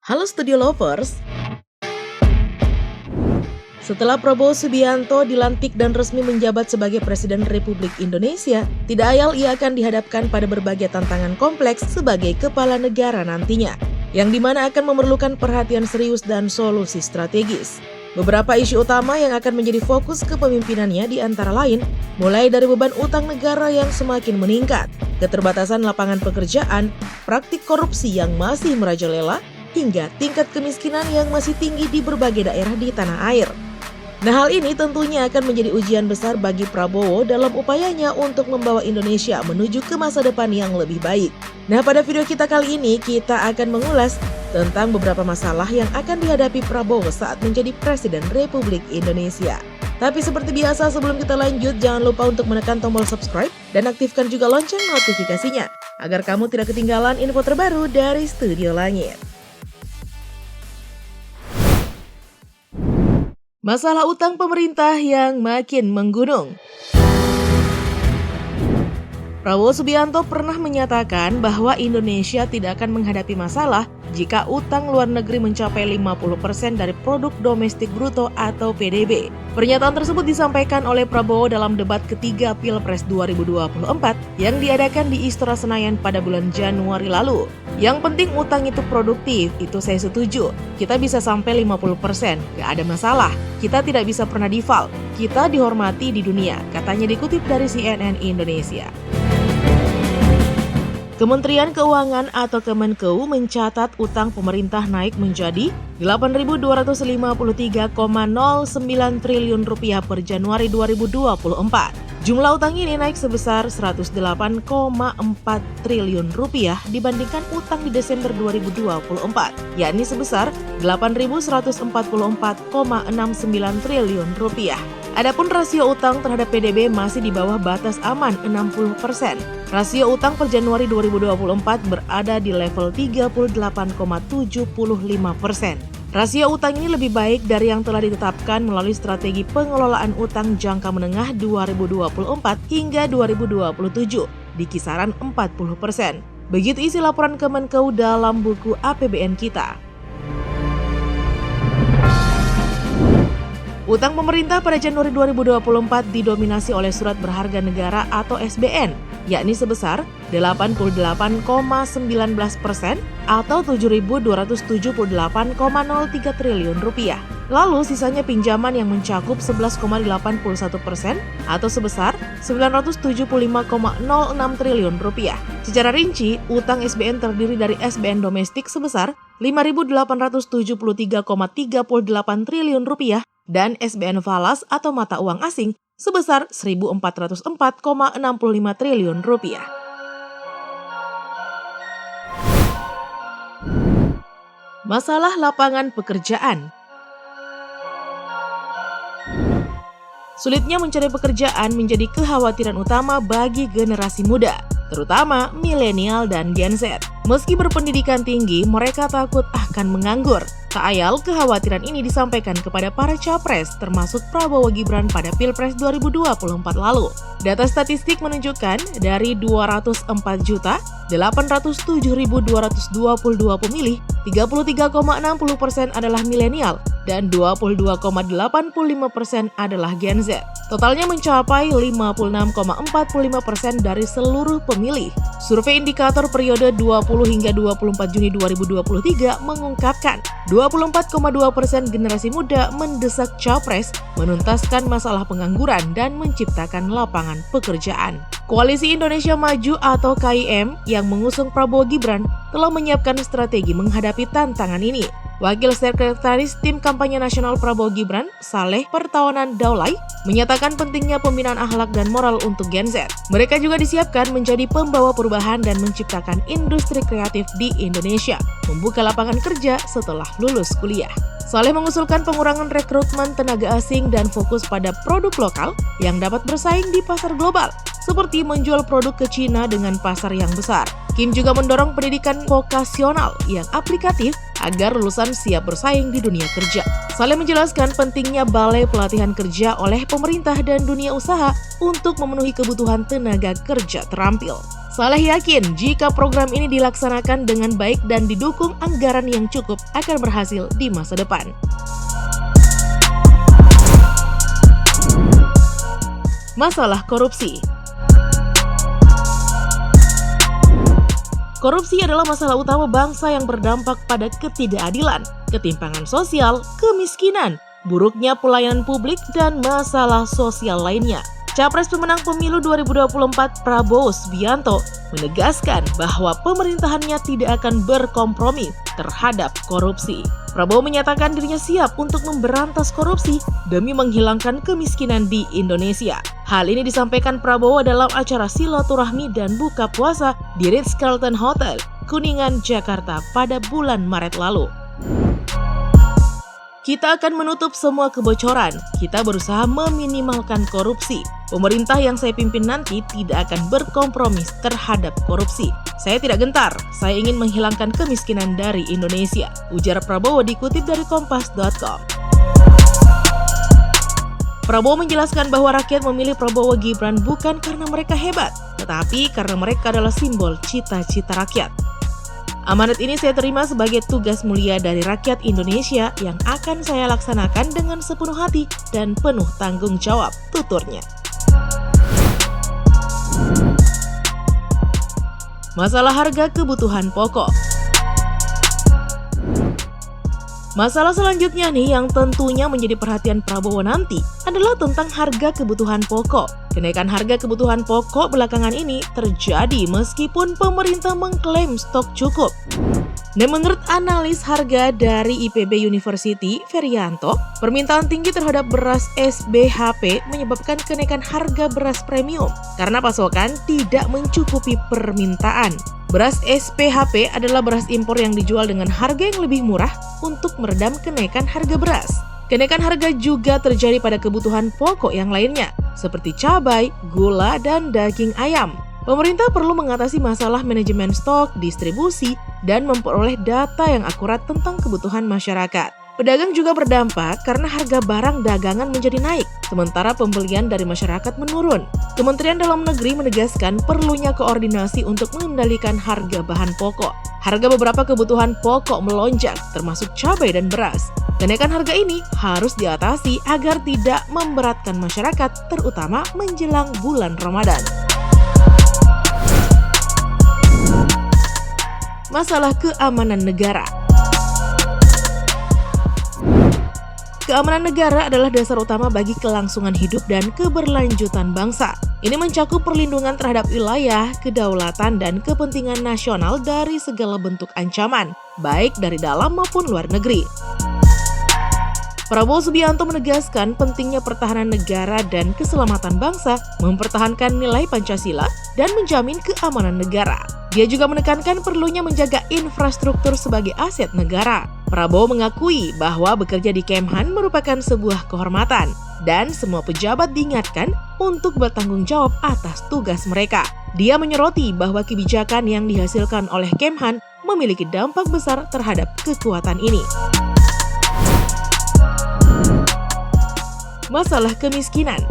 Halo Studio Lovers. Setelah Prabowo Subianto dilantik dan resmi menjabat sebagai Presiden Republik Indonesia, tidak ayal ia akan dihadapkan pada berbagai tantangan kompleks sebagai kepala negara nantinya, yang dimana akan memerlukan perhatian serius dan solusi strategis. Beberapa isu utama yang akan menjadi fokus kepemimpinannya di antara lain, mulai dari beban utang negara yang semakin meningkat, keterbatasan lapangan pekerjaan, praktik korupsi yang masih merajalela, hingga tingkat kemiskinan yang masih tinggi di berbagai daerah di tanah air. Nah, hal ini tentunya akan menjadi ujian besar bagi Prabowo dalam upayanya untuk membawa Indonesia menuju ke masa depan yang lebih baik. Nah, pada video kita kali ini kita akan mengulas tentang beberapa masalah yang akan dihadapi Prabowo saat menjadi Presiden Republik Indonesia. Tapi seperti biasa, sebelum kita lanjut, jangan lupa untuk menekan tombol subscribe dan aktifkan juga lonceng notifikasinya agar kamu tidak ketinggalan info terbaru dari Studio Langit. Masalah utang pemerintah yang makin menggunung. Prabowo Subianto pernah menyatakan bahwa Indonesia tidak akan menghadapi masalah jika utang luar negeri mencapai 50% dari produk domestik bruto atau PDB. Pernyataan tersebut disampaikan oleh Prabowo dalam debat ketiga Pilpres 2024 yang diadakan di Istora Senayan pada bulan Januari lalu. Yang penting utang itu produktif, itu saya setuju. Kita bisa sampai 50%, gak ada masalah. Kita tidak bisa pernah default, kita dihormati di dunia, katanya dikutip dari CNN Indonesia. Kementerian Keuangan atau Kemenkeu mencatat utang pemerintah naik menjadi Rp8.253,09 triliun per Januari 2024. Jumlah utang ini naik sebesar Rp108,4 triliun dibandingkan utang di Desember 2024, yakni sebesar Rp8.144,69 triliun. Adapun rasio utang terhadap PDB masih di bawah batas aman 60%. Rasio utang per Januari 2024 berada di level 38,75%. Rasio utang ini lebih baik dari yang telah ditetapkan melalui strategi pengelolaan utang jangka menengah 2024 hingga 2027 di kisaran 40%. Begitu isi laporan Kemenkeu dalam buku APBN kita. Utang pemerintah pada Januari 2024 didominasi oleh surat berharga negara atau SBN, yakni sebesar 88,19% atau Rp7.278,03 triliun. Lalu sisanya pinjaman yang mencakup 11,81% atau sebesar Rp975,06 triliun. Secara rinci, utang SBN terdiri dari SBN domestik sebesar Rp5.873,38 triliun dan SBN falas atau mata uang asing sebesar Rp1.404,65 triliun. Masalah lapangan pekerjaan. Sulitnya mencari pekerjaan menjadi kekhawatiran utama bagi generasi muda, terutama milenial dan Gen Z. Meski berpendidikan tinggi, mereka takut akan menganggur. Tak ayal, kekhawatiran ini disampaikan kepada para capres, termasuk Prabowo Gibran pada Pilpres 2024 lalu. Data statistik menunjukkan dari 204.807.222 pemilih, 33,60% adalah milenial dan 22,85% adalah Gen Z. Totalnya mencapai 56,45% dari seluruh pemilih. Survei indikator periode 20 hingga 24 Juni 2023 mengungkapkan 24,2% generasi muda mendesak capres menuntaskan masalah pengangguran dan menciptakan lapangan pekerjaan. Koalisi Indonesia Maju atau KIM yang mengusung Prabowo Gibran telah menyiapkan strategi menghadapi tantangan ini. Wakil Sekretaris Tim Kampanye Nasional Prabowo Gibran, Saleh Pertawanan Daulay, menyatakan pentingnya pembinaan akhlak dan moral untuk Gen Z. Mereka juga disiapkan menjadi pembawa perubahan dan menciptakan industri kreatif di Indonesia, membuka lapangan kerja setelah lulus kuliah. Saleh mengusulkan pengurangan rekrutmen tenaga asing dan fokus pada produk lokal yang dapat bersaing di pasar global, seperti menjual produk ke Cina dengan pasar yang besar. Kim juga mendorong pendidikan vokasional yang aplikatif agar lulusan siap bersaing di dunia kerja. Saleh menjelaskan pentingnya balai pelatihan kerja oleh pemerintah dan dunia usaha untuk memenuhi kebutuhan tenaga kerja terampil. Saleh yakin jika program ini dilaksanakan dengan baik dan didukung anggaran yang cukup akan berhasil di masa depan. Masalah korupsi. Korupsi adalah masalah utama bangsa yang berdampak pada ketidakadilan, ketimpangan sosial, kemiskinan, buruknya pelayanan publik, dan masalah sosial lainnya. Capres pemenang pemilu 2024 Prabowo Subianto menegaskan bahwa pemerintahannya tidak akan berkompromi terhadap korupsi. Prabowo menyatakan dirinya siap untuk memberantas korupsi demi menghilangkan kemiskinan di Indonesia. Hal ini disampaikan Prabowo dalam acara silaturahmi dan buka puasa di Ritz-Carlton Hotel, Kuningan, Jakarta pada bulan Maret lalu. Kita akan menutup semua kebocoran. Kita berusaha meminimalkan korupsi. Pemerintah yang saya pimpin nanti tidak akan berkompromi terhadap korupsi. Saya tidak gentar, saya ingin menghilangkan kemiskinan dari Indonesia, ujar Prabowo dikutip dari kompas.com. Prabowo menjelaskan bahwa rakyat memilih Prabowo Gibran bukan karena mereka hebat, tetapi karena mereka adalah simbol cita-cita rakyat. Amanat ini saya terima sebagai tugas mulia dari rakyat Indonesia yang akan saya laksanakan dengan sepenuh hati dan penuh tanggung jawab, tuturnya. Masalah harga kebutuhan pokok. Masalah selanjutnya nih yang tentunya menjadi perhatian Prabowo nanti adalah tentang harga kebutuhan pokok. Kenaikan harga kebutuhan pokok belakangan ini terjadi meskipun pemerintah mengklaim stok cukup. Dan menurut analis harga dari IPB University, Ferianto, permintaan tinggi terhadap beras SBHP menyebabkan kenaikan harga beras premium karena pasokan tidak mencukupi permintaan. Beras SPHP adalah beras impor yang dijual dengan harga yang lebih murah untuk meredam kenaikan harga beras. Kenaikan harga juga terjadi pada kebutuhan pokok yang lainnya, seperti cabai, gula, dan daging ayam. Pemerintah perlu mengatasi masalah manajemen stok, distribusi, dan memperoleh data yang akurat tentang kebutuhan masyarakat. Pedagang juga berdampak karena harga barang dagangan menjadi naik, sementara pembelian dari masyarakat menurun. Kementerian Dalam Negeri menegaskan perlunya koordinasi untuk mengendalikan harga bahan pokok. Harga beberapa kebutuhan pokok melonjak, termasuk cabai dan beras. Kenaikan harga ini harus diatasi agar tidak memberatkan masyarakat, terutama menjelang bulan Ramadan. Masalah keamanan negara. Keamanan negara adalah dasar utama bagi kelangsungan hidup dan keberlanjutan bangsa. Ini mencakup perlindungan terhadap wilayah, kedaulatan, dan kepentingan nasional dari segala bentuk ancaman, baik dari dalam maupun luar negeri. Prabowo Subianto menegaskan pentingnya pertahanan negara dan keselamatan bangsa, mempertahankan nilai Pancasila, dan menjamin keamanan negara. Dia juga menekankan perlunya menjaga infrastruktur sebagai aset negara. Prabowo mengakui bahwa bekerja di Kemhan merupakan sebuah kehormatan, dan semua pejabat diingatkan untuk bertanggung jawab atas tugas mereka. Dia menyoroti bahwa kebijakan yang dihasilkan oleh Kemhan memiliki dampak besar terhadap kekuatan ini. Masalah kemiskinan.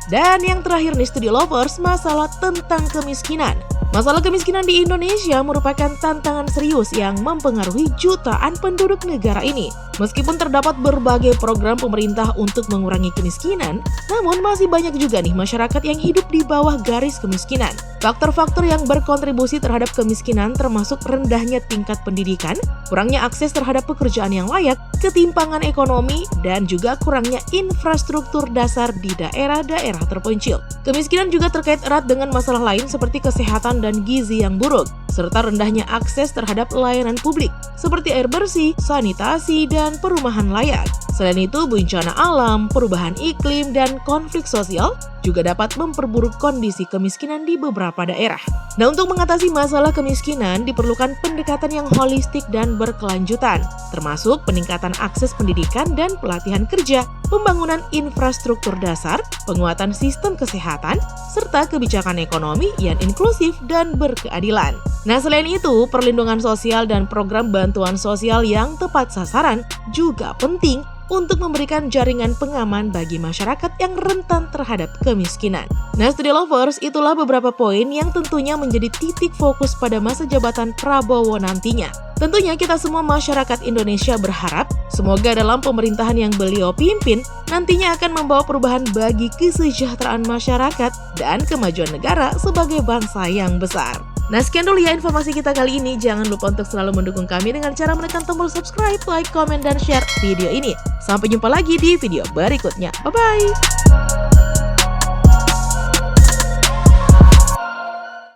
Dan yang terakhir nih Studio Lovers, masalah tentang kemiskinan. Masalah kemiskinan di Indonesia merupakan tantangan serius yang mempengaruhi jutaan penduduk negara ini. Meskipun terdapat berbagai program pemerintah untuk mengurangi kemiskinan, namun masih banyak juga nih masyarakat yang hidup di bawah garis kemiskinan. Faktor-faktor yang berkontribusi terhadap kemiskinan termasuk rendahnya tingkat pendidikan, kurangnya akses terhadap pekerjaan yang layak, ketimpangan ekonomi, dan juga kurangnya infrastruktur dasar di daerah-daerah terpencil. Kemiskinan juga terkait erat dengan masalah lain seperti kesehatan dan gizi yang buruk, serta rendahnya akses terhadap layanan publik seperti air bersih, sanitasi, dan perumahan layak. Selain itu, bencana alam, perubahan iklim, dan konflik sosial juga dapat memperburuk kondisi kemiskinan di beberapa daerah. Nah, untuk mengatasi masalah kemiskinan diperlukan pendekatan yang holistik dan berkelanjutan, termasuk peningkatan akses pendidikan dan pelatihan kerja, pembangunan infrastruktur dasar, penguatan sistem kesehatan, serta kebijakan ekonomi yang inklusif dan berkeadilan. Nah, selain itu, perlindungan sosial dan program bantuan sosial yang tepat sasaran juga penting untuk memberikan jaringan pengaman bagi masyarakat yang rentan terhadap kemiskinan. Nah, Studio Lovers, itulah beberapa poin yang tentunya menjadi titik fokus pada masa jabatan Prabowo nantinya. Tentunya kita semua masyarakat Indonesia berharap semoga dalam pemerintahan yang beliau pimpin nantinya akan membawa perubahan bagi kesejahteraan masyarakat dan kemajuan negara sebagai bangsa yang besar. Nah, sekian dulu ya informasi kita kali ini. Jangan lupa untuk selalu mendukung kami dengan cara menekan tombol subscribe, like, komen, dan share video ini. Sampai jumpa lagi di video berikutnya. Bye-bye!